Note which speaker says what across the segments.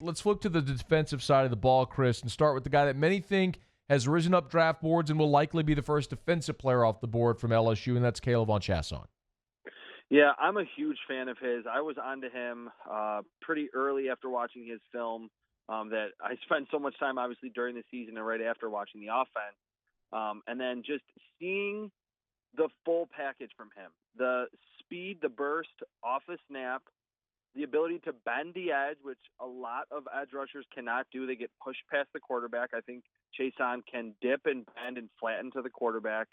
Speaker 1: Let's flip to the defensive side of the ball, Chris, and start with the guy that many think has risen up draft boards and will likely be the first defensive player off the board from LSU, and that's Caleb Von Chasson.
Speaker 2: Yeah, I'm a huge fan of his. I was onto him pretty early after watching his film. That I spent so much time, obviously, during the season and right after watching the offense. And then just seeing the full package from him. The speed, the burst, off the snap, the ability to bend the edge, which a lot of edge rushers cannot do. They get pushed past the quarterback. I think Chasson can dip and bend and flatten to the quarterback.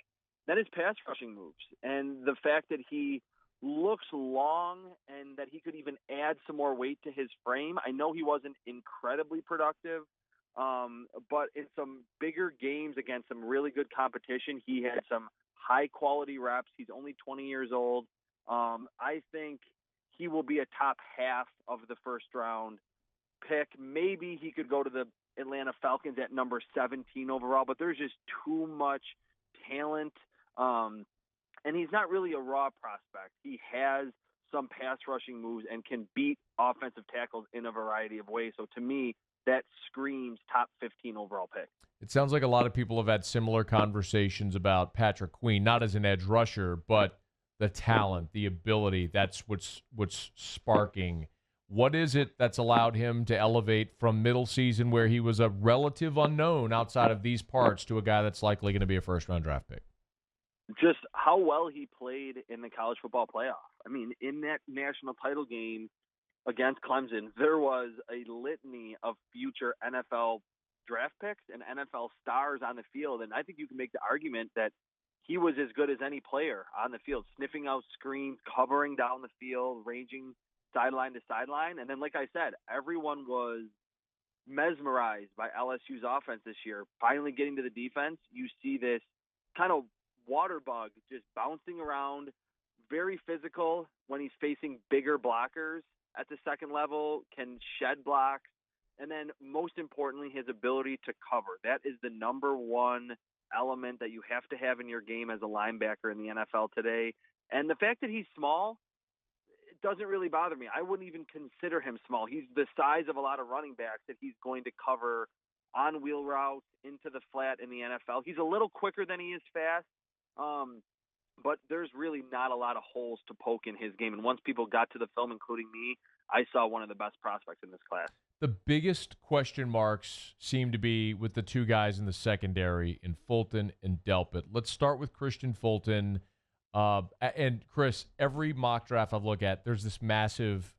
Speaker 2: Then his pass rushing moves. And the fact that he looks long and that he could even add some more weight to his frame. I know he wasn't incredibly productive, but in some bigger games against some really good competition, he had some high-quality reps. He's only 20 years old. I think he will be a top half of the first-round pick. Maybe he could go to the Atlanta Falcons at number 17 overall, but there's just too much talent. And he's not really a raw prospect. He has some pass rushing moves and can beat offensive tackles in a variety of ways. So to me, that screams top 15 overall pick.
Speaker 1: It sounds like a lot of people have had similar conversations about Patrick Queen, not as an edge rusher, but the talent, the ability. That's what's sparking. What is it that's allowed him to elevate from middle season, where he was a relative unknown outside of these parts, to a guy that's likely going to be a first-round draft pick?
Speaker 2: Just how well he played in the college football playoff. I mean, in that national title game against Clemson, there was a litany of future NFL draft picks and NFL stars on the field. And I think you can make the argument that he was as good as any player on the field, sniffing out screens, covering down the field, ranging sideline to sideline. And then, like I said, everyone was mesmerized by LSU's offense this year. Finally getting to the defense, you see this kind of water bug just bouncing around, very physical when he's facing bigger blockers at the second level, can shed blocks, and then most importantly, his ability to cover. That is the number one element that you have to have in your game as a linebacker in the NFL today. And the fact that he's small, it doesn't really bother me. I wouldn't even consider him small. He's the size of a lot of running backs that he's going to cover on wheel routes into the flat in the NFL. He's a little quicker than he is fast. But there's really not a lot of holes to poke in his game. And once people got to the film, including me, I saw one of the best prospects in this class.
Speaker 1: The biggest question marks seem to be with the two guys in the secondary, in Fulton and Delpit. Let's start with Christian Fulton. And Chris, every mock draft I've looked at, there's this massive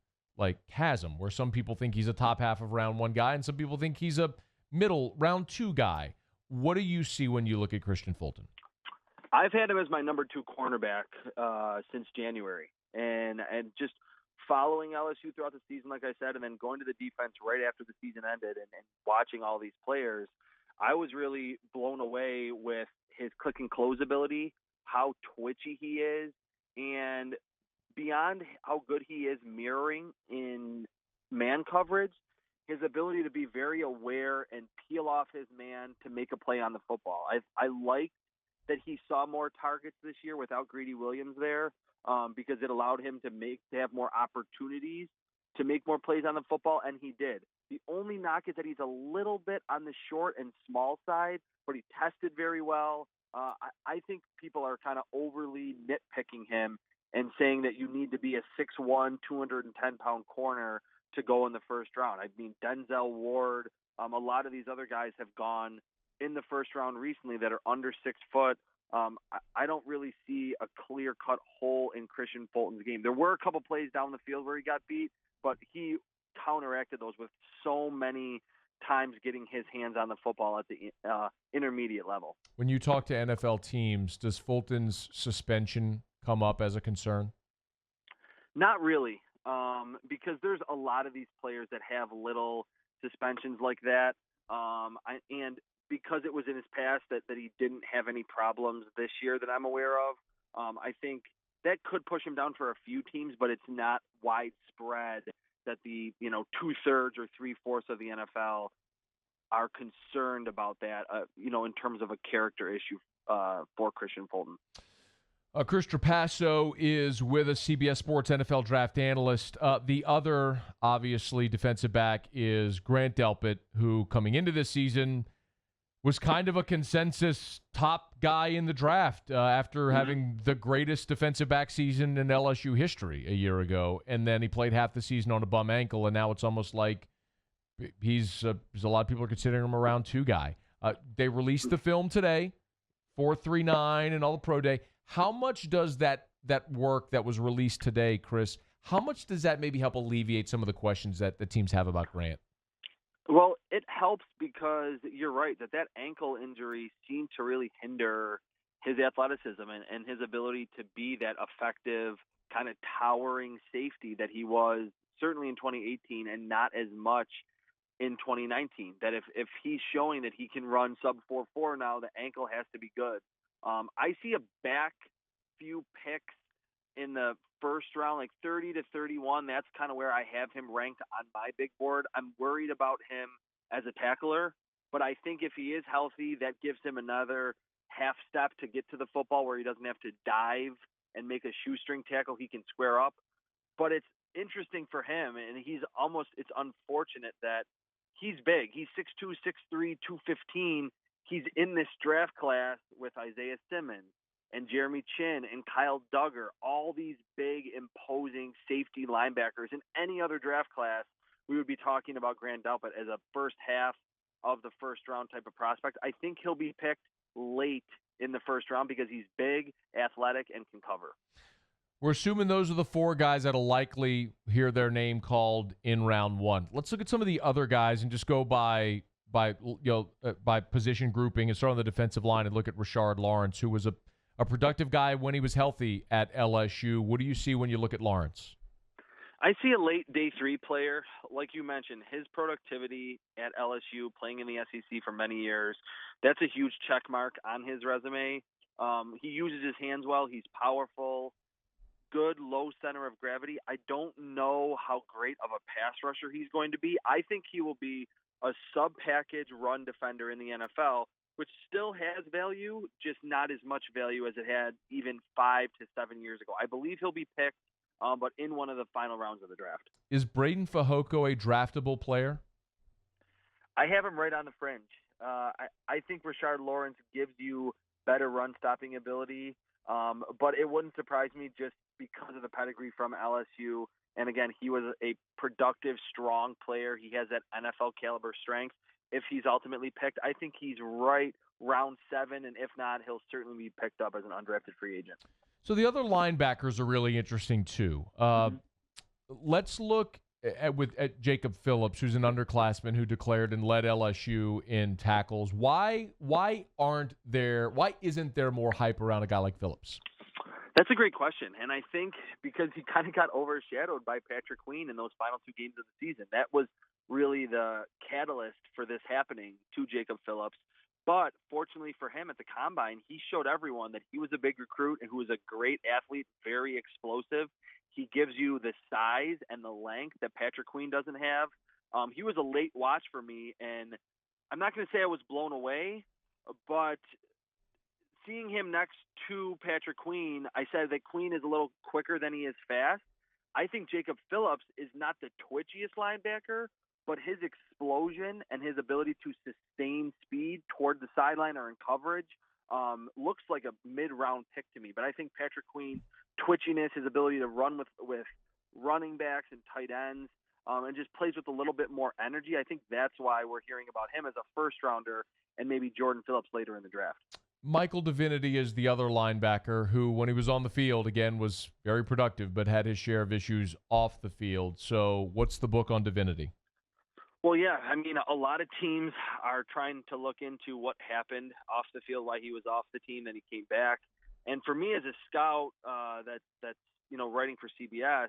Speaker 1: chasm where some people think he's a top half of round one guy and some people think he's a middle round two guy. What do you see when you look at Christian Fulton?
Speaker 2: I've had him as my number 2 cornerback since January, and just following LSU throughout the season, like I said, and then going to the defense right after the season ended and watching all these players, I was really blown away with his click and close ability, how twitchy he is, and beyond how good he is mirroring in man coverage, his ability to be very aware and peel off his man to make a play on the football. I like that he saw more targets this year without Greedy Williams there, because it allowed him to have more opportunities to make more plays on the football, and he did. The only knock is that he's a little bit on the short and small side, but he tested very well. I think people are kind of overly nitpicking him and saying that you need to be a 6'1", 210-pound corner to go in the first round. I mean, Denzel Ward, a lot of these other guys have gone in the first round recently that are under 6 foot. I don't really see a clear-cut hole in Christian Fulton's game. There were a couple plays down the field where he got beat, but he counteracted those with so many times getting his hands on the football at the intermediate level.
Speaker 1: When you talk to NFL teams, does Fulton's suspension come up as a concern?
Speaker 2: Not really, because there's a lot of these players that have little suspensions like that, and because it was in his past that he didn't have any problems this year that I'm aware of, I think that could push him down for a few teams, but it's not widespread that the 2/3 or 3/4 of the NFL are concerned about that, in terms of a character issue for Christian Fulton.
Speaker 1: Chris Trapasso is with us, CBS Sports NFL Draft analyst. The other, obviously, defensive back is Grant Delpit, who coming into this season was kind of a consensus top guy in the draft after having the greatest defensive back season in LSU history a year ago. And then he played half the season on a bum ankle, and now it's almost like there's a lot of people are considering him a round 2 guy. They released the film today, 4.39 and all the pro day. How much does that work that was released today, Chris, how much does that maybe help alleviate some of the questions that the teams have about Grant?
Speaker 2: Well, it helps because you're right that ankle injury seemed to really hinder his athleticism and his ability to be that effective kind of towering safety that he was certainly in 2018 and not as much in 2019. That if he's showing that he can run sub 4.4 now, the ankle has to be good. I see a back few picks in the first round, like 30 to 31. That's kind of where I have him ranked on my big board. I'm worried about him as a tackler, but I think if he is healthy, that gives him another half step to get to the football where he doesn't have to dive and make a shoestring tackle. He can square up. But it's interesting for him, and it's unfortunate that he's big. He's 6'2", 6'3", 215. He's in this draft class with Isaiah Simmons and Jeremy Chin and Kyle Duggar, all these big, imposing safety linebackers. In any other draft class, we would be talking about Grant Delpit as a first half of the first round type of prospect. I think he'll be picked late in the first round because he's big, athletic, and can cover.
Speaker 1: We're assuming those are the 4 guys that'll likely hear their name called in round 1. Let's look at some of the other guys and just go by position grouping and start on the defensive line and look at Rashard Lawrence, who was a productive guy when he was healthy at LSU. What do you see when you look at Lawrence?
Speaker 2: I see a late day 3 player. Like you mentioned, his productivity at LSU, playing in the SEC for many years, that's a huge check mark on his resume. He uses his hands well. He's powerful, good low center of gravity. I don't know how great of a pass rusher he's going to be. I think he will be a sub-package run defender in the NFL, which still has value, just not as much value as it had even 5 to 7 years ago. I believe he'll be picked, but in one of the final rounds of the draft.
Speaker 1: Is Braden Fehoko a draftable player?
Speaker 2: I have him right on the fringe. I think Rashard Lawrence gives you better run-stopping ability, but it wouldn't surprise me just because of the pedigree from LSU. And again, he was a productive, strong player. He has that NFL caliber strength. If he's ultimately picked, I think he's right round 7, and if not, he'll certainly be picked up as an undrafted free agent.
Speaker 1: So the other linebackers are really interesting too. Let's look at Jacob Phillips, who's an underclassman who declared and led LSU in tackles. Why isn't there more hype around a guy like Phillips?
Speaker 2: That's a great question, and I think because he kind of got overshadowed by Patrick Queen in those final 2 games of the season. That was really the catalyst for this happening to Jacob Phillips. But fortunately for him at the Combine, he showed everyone that he was a big recruit and who was a great athlete, very explosive. He gives you the size and the length that Patrick Queen doesn't have. He was a late watch for me, and I'm not going to say I was blown away, but seeing him next to Patrick Queen, I said that Queen is a little quicker than he is fast. I think Jacob Phillips is not the twitchiest linebacker, but his explosion and his ability to sustain speed toward the sideline or in coverage looks like a mid-round pick to me. But I think Patrick Queen's twitchiness, his ability to run with running backs and tight ends, and just plays with a little bit more energy, I think that's why we're hearing about him as a first-rounder and maybe Jordan Phillips later in the draft.
Speaker 1: Michael Divinity is the other linebacker who, when he was on the field, again, was very productive, but had his share of issues off the field. So what's the book on Divinity?
Speaker 2: Well, yeah, I mean, a lot of teams are trying to look into what happened off the field, why he was off the team, then he came back. And for me as a scout that's writing for CBS,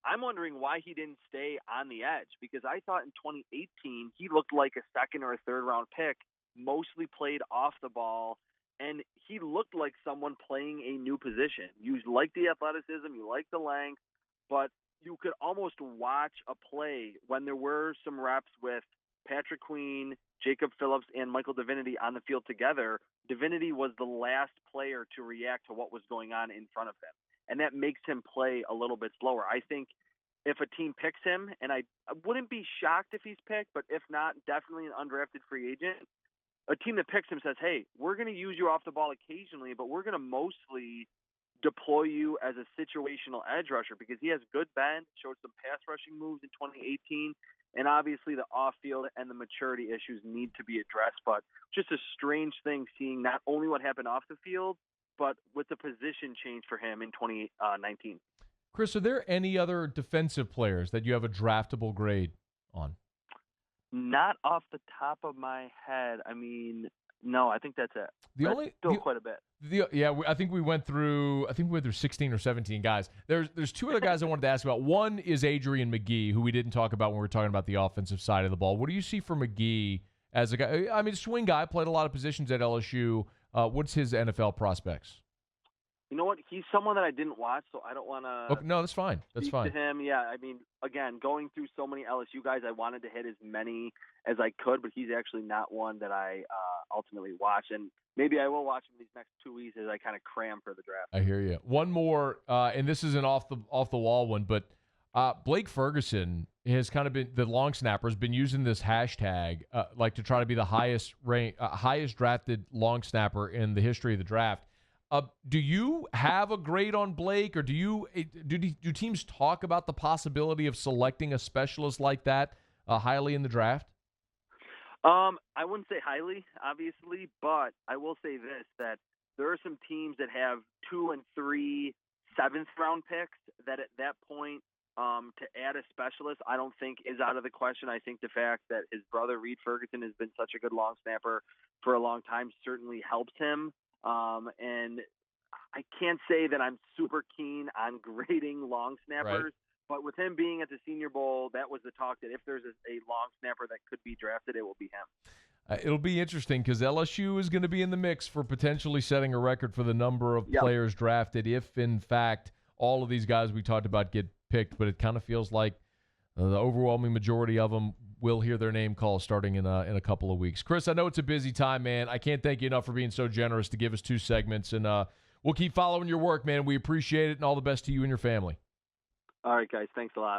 Speaker 2: I'm wondering why he didn't stay on the edge, because I thought in 2018 he looked like a second or a third round pick, mostly played off the ball, and he looked like someone playing a new position. You like the athleticism, you like the length, but you could almost watch a play when there were some reps with Patrick Queen, Jacob Phillips, and Michael Divinity on the field together, Divinity was the last player to react to what was going on in front of him. And that makes him play a little bit slower. I think if a team picks him, and I wouldn't be shocked if he's picked, but if not, definitely an undrafted free agent, a team that picks him says, hey, we're going to use you off the ball occasionally, but we're going to mostly deploy you as a situational edge rusher because he has good bend, showed some pass rushing moves in 2018, and obviously the off-field and the maturity issues need to be addressed. But just a strange thing seeing not only what happened off the field, but with the position change for him in 2019.
Speaker 1: Chris, are there any other defensive players that you have a draftable grade on?
Speaker 2: Not off the top of my head. I mean, no, I think that's it. Quite a bit.
Speaker 1: I think we went through 16 or 17 guys. There's two other guys I wanted to ask about. One is Adrian McGee, who we didn't talk about when we were talking about the offensive side of the ball. What do you see for McGee as a guy? I mean, swing guy, played a lot of positions at LSU. What's his NFL prospects?
Speaker 2: You know what? He's someone that I didn't watch, so I don't want to.
Speaker 1: Okay, no, that's fine. That's fine.
Speaker 2: To him, yeah. I mean, again, going through so many LSU guys, I wanted to hit as many as I could, but he's actually not one that I ultimately watch. And maybe I will watch him these next 2 weeks as I kind of cram for the draft.
Speaker 1: I hear you. One more, and this is an off the wall one, but Blake Ferguson has kind of been, the long snapper, has been using this hashtag like to try to be the highest drafted long snapper in the history of the draft. Do you have a grade on Blake, or do teams talk about the possibility of selecting a specialist like that highly in the draft?
Speaker 2: I wouldn't say highly, obviously, but I will say this, that there are some teams that have 2 and 3 7th-round picks that at that point to add a specialist I don't think is out of the question. I think the fact that his brother, Reed Ferguson, has been such a good long snapper for a long time certainly helps him. And I can't say that I'm super keen on grading long snappers, right. But with him being at the Senior Bowl, that was the talk that if there's a long snapper that could be drafted, it will be him.
Speaker 1: It'll be interesting because LSU is going to be in the mix for potentially setting a record for the number of players drafted if, in fact, all of these guys we talked about get picked. But it kind of feels like the overwhelming majority of them will hear their name called starting in a couple of weeks. Chris, I know it's a busy time, man. I can't thank you enough for being so generous to give us 2 segments. And we'll keep following your work, man. We appreciate it, and all the best to you and your family.
Speaker 2: All right, guys. Thanks a lot.